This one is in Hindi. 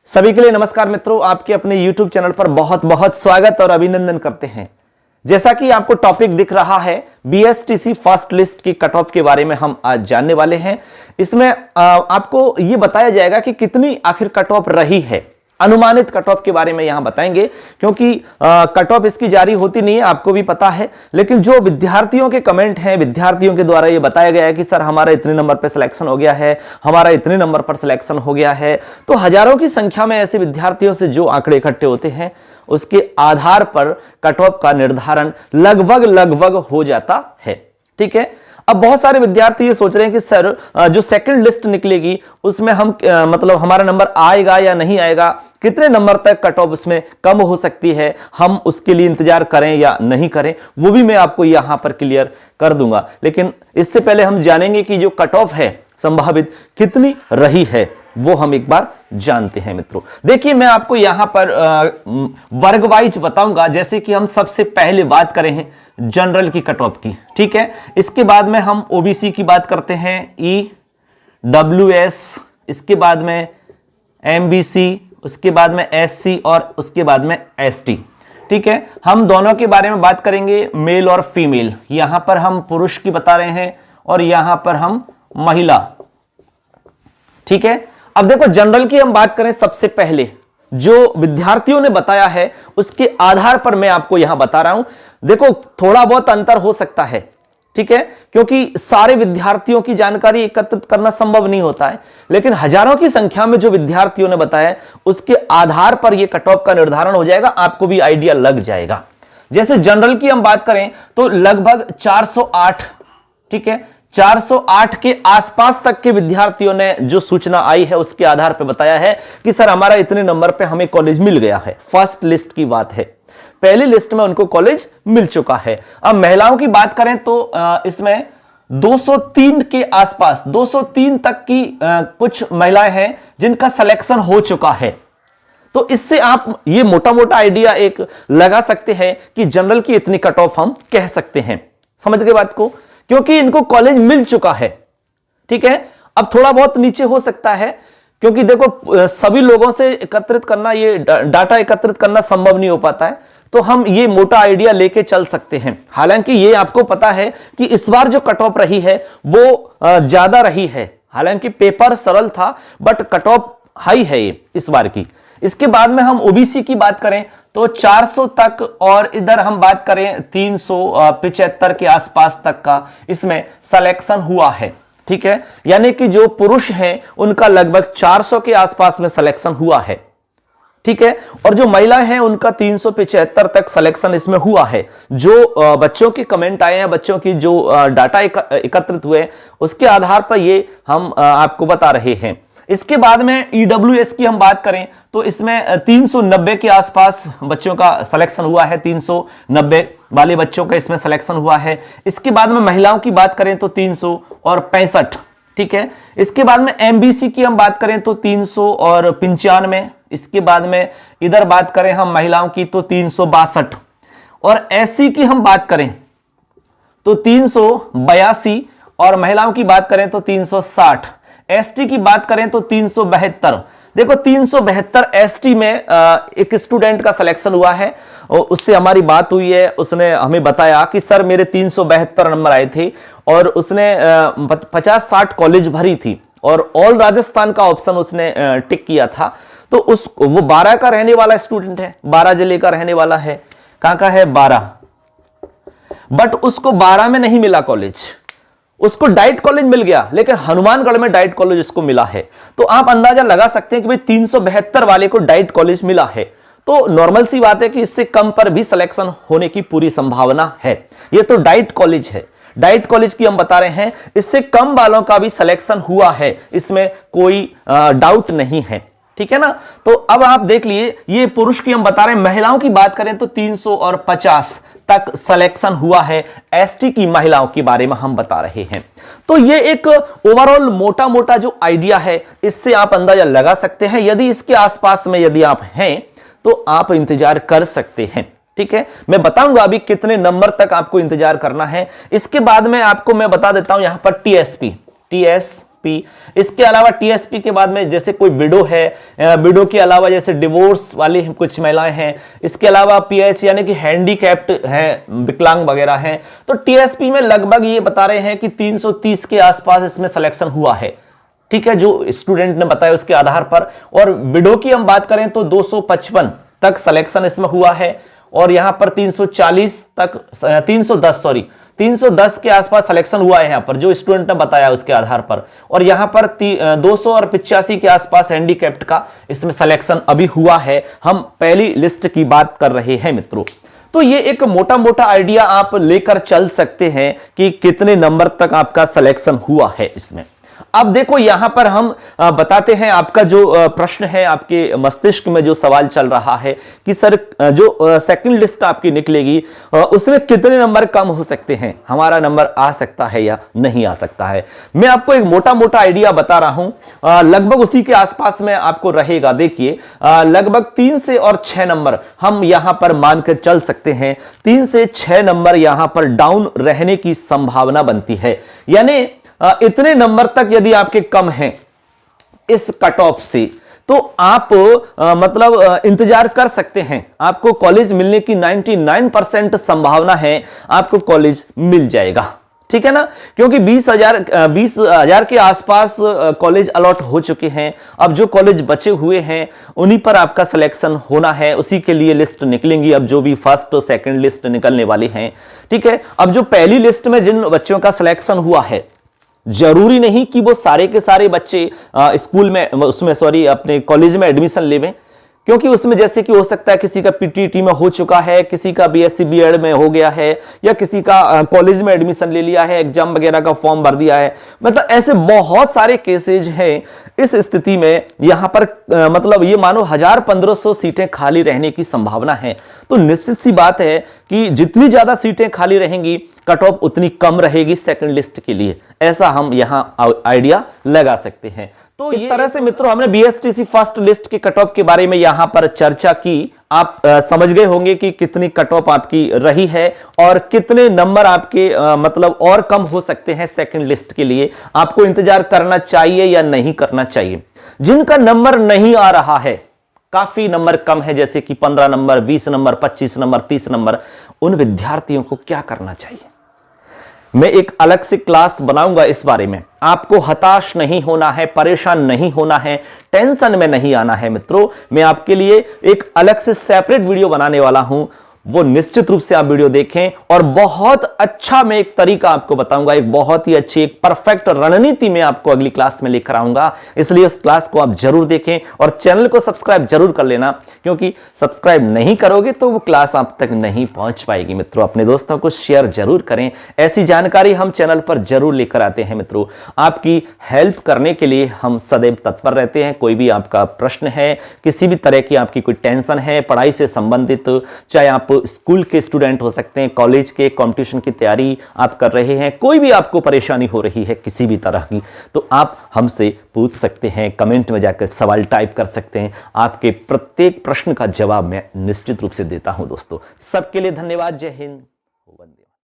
सभी के लिए नमस्कार मित्रों, आपके अपने YouTube चैनल पर बहुत बहुत स्वागत और अभिनंदन करते हैं। जैसा कि आपको टॉपिक दिख रहा है, BSTC फर्स्ट लिस्ट की कट ऑफ के बारे में हम आज जानने वाले हैं। इसमें आपको यह बताया जाएगा कि कितनी आखिर कट ऑफ रही है, अनुमानित कट ऑफ के बारे में यहां बताएंगे, क्योंकि कट ऑफ इसकी जारी होती नहीं है, आपको भी पता है। लेकिन जो विद्यार्थियों के कमेंट हैं, विद्यार्थियों के द्वारा ये बताया गया है कि सर हमारा इतने नंबर पर सिलेक्शन हो गया है, हमारा इतने नंबर पर सिलेक्शन हो गया है। तो हजारों की संख्या में ऐसे विद्यार्थियों से जो आंकड़े इकट्ठे होते हैं, उसके आधार पर कट ऑफ का निर्धारण लगभग हो जाता है। ठीक है। अब बहुत सारे विद्यार्थी ये सोच रहे हैं कि सर जो सेकंड लिस्ट निकलेगी उसमें हम मतलब हमारा नंबर आएगा या नहीं आएगा, कितने नंबर तक कट ऑफ उसमें कम हो सकती है, हम उसके लिए इंतजार करें या नहीं करें, वो भी मैं आपको यहां पर क्लियर कर दूंगा। लेकिन इससे पहले हम जानेंगे कि जो कट ऑफ है संभावित कितनी रही है, वो हम एक बार जानते हैं मित्रों। देखिए, मैं आपको यहां पर वर्ग वाइज बताऊंगा। जैसे कि हम सबसे पहले बात करें हैं जनरल की कट ऑफ की, ठीक है। इसके बाद में हम ओबीसी की बात करते हैं, EWS, इसके बाद में MBC, उसके बाद में SC और उसके बाद में ST। ठीक है। हम दोनों के बारे में बात करेंगे, मेल और फीमेल। यहां पर हम पुरुष की बता रहे हैं और यहां पर हम महिला। ठीक है। अब देखो, जनरल की हम बात करें, सबसे पहले जो विद्यार्थियों ने बताया है उसके आधार पर मैं आपको यहां बता रहा हूं। देखो, थोड़ा बहुत अंतर हो सकता है, ठीक है, क्योंकि सारे विद्यार्थियों की जानकारी एकत्रित करना संभव नहीं होता है। लेकिन हजारों की संख्या में जो विद्यार्थियों ने बताया, उसके आधार पर यह कट ऑफ का निर्धारण हो जाएगा, आपको भी आइडिया लग जाएगा। जैसे जनरल की हम बात करें तो लगभग 408, ठीक है, 408 के आसपास तक के विद्यार्थियों ने जो सूचना आई है उसके आधार पर बताया है कि सर हमारा इतने नंबर पे हमें कॉलेज मिल गया है। फर्स्ट लिस्ट की बात है, पहली लिस्ट में उनको कॉलेज मिल चुका है। अब महिलाओं की बात करें तो इसमें 203 के आसपास, 203 तक की कुछ महिलाएं हैं जिनका सिलेक्शन हो चुका है। तो इससे आप ये मोटा मोटा आइडिया एक लगा सकते हैं कि जनरल की इतनी कट ऑफ हम कह सकते हैं। समझ गए बात को, क्योंकि इनको कॉलेज मिल चुका है। ठीक है। अब थोड़ा बहुत नीचे हो सकता है, क्योंकि देखो सभी लोगों से एकत्रित करना, ये डाटा एकत्रित करना संभव नहीं हो पाता है। तो हम ये मोटा आइडिया लेके चल सकते हैं। हालांकि ये आपको पता है कि इस बार जो कट ऑफ रही है वो ज्यादा रही है। हालांकि पेपर सरल था, बट कट ऑफ हाई है ये इस बार की। इसके बाद में हम ओबीसी की बात करें तो 400 तक, और इधर हम बात करें 375 के आसपास तक का इसमें सिलेक्शन हुआ है। ठीक है। यानी कि जो पुरुष हैं उनका लगभग 400 के आसपास में सिलेक्शन हुआ है। ठीक है। और जो महिलाएं हैं उनका 375 तक सिलेक्शन इसमें हुआ है। जो बच्चों के कमेंट आए हैं, बच्चों की जो डाटा एकत्रित हुए, उसके आधार पर ये हम आपको बता रहे हैं। इसके बाद में EWS की हम बात करें तो इसमें 390 के आसपास बच्चों का सिलेक्शन हुआ है, 390 वाले बच्चों का इसमें सिलेक्शन हुआ है। इसके बाद में महिलाओं की बात करें तो 365। ठीक है। इसके बाद में MBC की हम बात करें तो 395। इसके बाद में इधर बात करें हम महिलाओं की तो 362, और SC की हम बात करें तो 382, और महिलाओं की बात करें तो 360। ST की बात करें तो 372। देखो 372 ST में एक स्टूडेंट का सिलेक्शन हुआ है, और उससे हमारी बात हुई है। उसने हमें बताया कि सर मेरे 372 नंबर आए थे, और उसने 50-60 कॉलेज भरी थी, और ऑल राजस्थान का ऑप्शन उसने टिक किया था। तो वो 12 का रहने वाला स्टूडेंट है, 12 जिले का रहने वाला है। कहां का है? 12। बट उसको 12 में नहीं मिला कॉलेज, उसको डाइट कॉलेज मिल गया, लेकिन हनुमानगढ़ में डाइट कॉलेज उसको मिला है। तो आप अंदाजा लगा सकते हैं कि भाई 372 वाले को डाइट कॉलेज मिला है। तो नॉर्मल सी बात है कि इससे कम पर भी सिलेक्शन होने की पूरी संभावना है। ये तो डाइट कॉलेज है, डाइट कॉलेज की हम बता रहे हैं। इससे कम वालों का भी सिलेक्शन हुआ है, इसमें कोई डाउट नहीं है। ठीक है ना। तो अब आप देख लिए, ये पुरुष की हम बता रहे हैं। महिलाओं की बात करें तो 350 तक सिलेक्शन हुआ है। ST की महिलाओं के बारे में हम बता रहे हैं। तो ये एक ओवरऑल मोटा मोटा जो आइडिया है, इससे आप अंदाजा लगा सकते हैं। यदि इसके आसपास में यदि आप हैं तो आप इंतजार कर सकते हैं। ठीक है। मैं बताऊंगा अभी कितने नंबर तक आपको इंतजार करना है। इसके बाद में आपको मैं बता देता हूं यहां पर TSP, टीएसपी। इसके अलावा टीएसपी के बाद में जैसे कोई विडो है, विडो के अलावा जैसे डिवोर्स वाली कुछ महिलाएं हैं, इसके अलावा पीएच यानी कि हैंडीकैप्ड हैं, विकलांग वगैरह हैं। तो टीएसपी में लगभग ये बता रहे हैं कि 330 के आसपास इसमें सिलेक्शन हुआ है, ठीक है, जो स्टूडेंट ने बताया उसके आधार पर। और विडो की हम बात करें तो 255 तक सिलेक्शन इसमें हुआ है, और यहां पर 340 तक 310 के आसपास सिलेक्शन हुआ है यहां पर, जो स्टूडेंट ने बताया उसके आधार पर। और यहां पर 285 के आसपास हैंडीकैप्ड का इसमें सिलेक्शन अभी हुआ है। हम पहली लिस्ट की बात कर रहे हैं मित्रों। तो ये एक मोटा मोटा आइडिया आप लेकर चल सकते हैं कि कितने नंबर तक आपका सिलेक्शन हुआ है इसमें। अब देखो यहां पर हम बताते हैं, आपका जो प्रश्न है, आपके मस्तिष्क में जो सवाल चल रहा है कि सर जो सेकंड लिस्ट आपकी निकलेगी उसमें कितने नंबर कम हो सकते हैं, हमारा नंबर आ सकता है या नहीं आ सकता है। मैं आपको एक मोटा मोटा आइडिया बता रहा हूं, लगभग उसी के आसपास में आपको रहेगा। देखिए लगभग 3 से और 6 नंबर हम यहां पर मानकर चल सकते हैं। 3 से 6 नंबर यहां पर डाउन रहने की संभावना बनती है, यानी इतने नंबर तक यदि आपके कम हैं इस कट ऑफ से, तो आप मतलब इंतजार कर सकते हैं। आपको कॉलेज मिलने की 99% संभावना है, आपको कॉलेज मिल जाएगा, ठीक है ना, क्योंकि 20,000 के आसपास कॉलेज अलॉट हो चुके हैं। अब जो कॉलेज बचे हुए हैं उन्हीं पर आपका सिलेक्शन होना है, उसी के लिए लिस्ट निकलेंगी। अब जो भी फर्स्ट सेकंड लिस्ट निकलने वाली हैं, ठीक है। अब जो पहली लिस्ट में जिन बच्चों का सिलेक्शन हुआ है, जरूरी नहीं कि वो सारे के सारे बच्चे स्कूल में उसमें अपने कॉलेज में एडमिशन लेवें, क्योंकि उसमें जैसे कि हो सकता है किसी का पीटीटी में हो चुका है, किसी का बीएससी बीएड में हो गया है, या किसी का कॉलेज में एडमिशन ले लिया है, एग्जाम वगैरह का फॉर्म भर दिया है। मतलब ऐसे बहुत सारे केसेज हैं। इस स्थिति में यहां पर मतलब ये मानो 1000-1500 सीटें खाली रहने की संभावना है। तो निश्चित सी बात है कि जितनी ज्यादा सीटें खाली रहेंगी, कट ऑफ उतनी कम रहेगी सेकंड लिस्ट के लिए। ऐसा हम यहां आइडिया लगा सकते हैं। तो इस तरह से मित्रों हमने बीएसटीसी फर्स्ट लिस्ट के कट ऑफ के बारे में यहां पर चर्चा की। आप समझ गए होंगे कि कितनी कट ऑफ आपकी रही है और कितने नंबर आपके मतलब और कम हो सकते हैं सेकंड लिस्ट के लिए। आपको इंतजार करना चाहिए या नहीं करना चाहिए। जिनका नंबर नहीं आ रहा है, काफी नंबर कम है, जैसे कि 15 नंबर, 20 नंबर, 25 नंबर, 30 नंबर, उन विद्यार्थियों को क्या करना चाहिए, मैं एक अलग से क्लास बनाऊंगा इस बारे में। आपको हताश नहीं होना है, परेशान नहीं होना है, टेंशन में नहीं आना है मित्रों। मैं आपके लिए एक अलग से सेपरेट वीडियो बनाने वाला हूं, वो निश्चित रूप से आप वीडियो देखें। और बहुत अच्छा मैं एक तरीका आपको बताऊंगा, एक बहुत ही अच्छी एक परफेक्ट रणनीति में आपको अगली क्लास में लेकर आऊंगा। इसलिए उस क्लास को आप जरूर देखें और चैनल को सब्सक्राइब जरूर कर लेना, क्योंकि सब्सक्राइब नहीं करोगे तो वो क्लास आप तक नहीं पहुंच पाएगी मित्रों। अपने दोस्तों को शेयर जरूर करें, ऐसी जानकारी हम चैनल पर जरूर लेकर आते हैं मित्रों। आपकी हेल्प करने के लिए हम सदैव तत्पर रहते हैं। कोई भी आपका प्रश्न है, किसी भी तरह की आपकी कोई टेंशन है पढ़ाई से संबंधित, चाहे आप स्कूल के स्टूडेंट हो सकते हैं, कॉलेज के कंपटीशन की तैयारी आप कर रहे हैं, कोई भी आपको परेशानी हो रही है किसी भी तरह की, तो आप हमसे पूछ सकते हैं। कमेंट में जाकर सवाल टाइप कर सकते हैं। आपके प्रत्येक प्रश्न का जवाब मैं निश्चित रूप से देता हूं दोस्तों। सबके लिए धन्यवाद। जय हिंद।